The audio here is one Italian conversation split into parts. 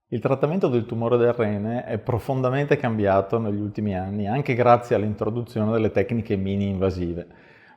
Il trattamento del tumore del rene è profondamente cambiato negli ultimi anni, anche grazie all'introduzione delle tecniche mini-invasive.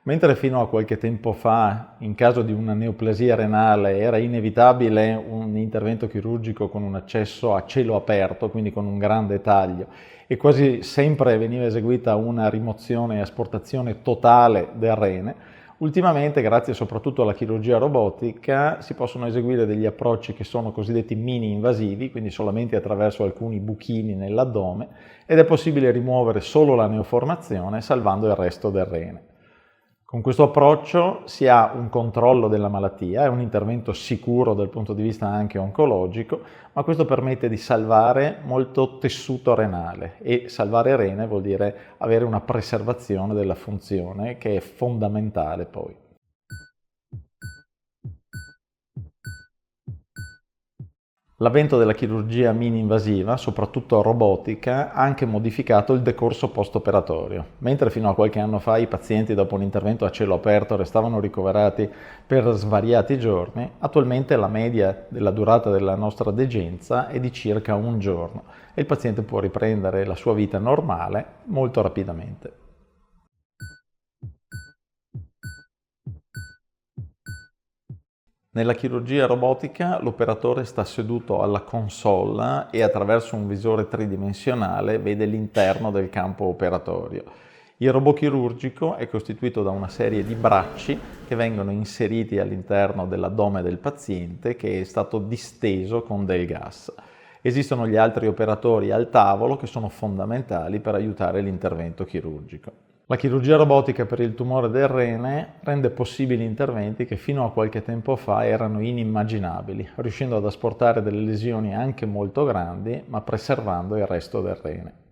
Mentre fino a qualche tempo fa, in caso di una neoplasia renale, era inevitabile un intervento chirurgico con un accesso a cielo aperto, quindi con un grande taglio, e quasi sempre veniva eseguita una rimozione e asportazione totale del rene, ultimamente, grazie soprattutto alla chirurgia robotica, si possono eseguire degli approcci che sono cosiddetti mini-invasivi, quindi solamente attraverso alcuni buchini nell'addome, ed è possibile rimuovere solo la neoformazione salvando il resto del rene. Con questo approccio si ha un controllo della malattia, è un intervento sicuro dal punto di vista anche oncologico, ma questo permette di salvare molto tessuto renale e salvare rene vuol dire avere una preservazione della funzione che è fondamentale poi. L'avvento della chirurgia mini-invasiva, soprattutto robotica, ha anche modificato il decorso post-operatorio. Mentre fino a qualche anno fa i pazienti dopo un intervento a cielo aperto restavano ricoverati per svariati giorni, attualmente la media della durata della nostra degenza è di circa un giorno e il paziente può riprendere la sua vita normale molto rapidamente. Nella chirurgia robotica l'operatore sta seduto alla console e attraverso un visore tridimensionale vede l'interno del campo operatorio. Il robot chirurgico è costituito da una serie di bracci che vengono inseriti all'interno dell'addome del paziente che è stato disteso con del gas. Esistono gli altri operatori al tavolo che sono fondamentali per aiutare l'intervento chirurgico. La chirurgia robotica per il tumore del rene rende possibili interventi che fino a qualche tempo fa erano inimmaginabili, riuscendo ad asportare delle lesioni anche molto grandi, ma preservando il resto del rene.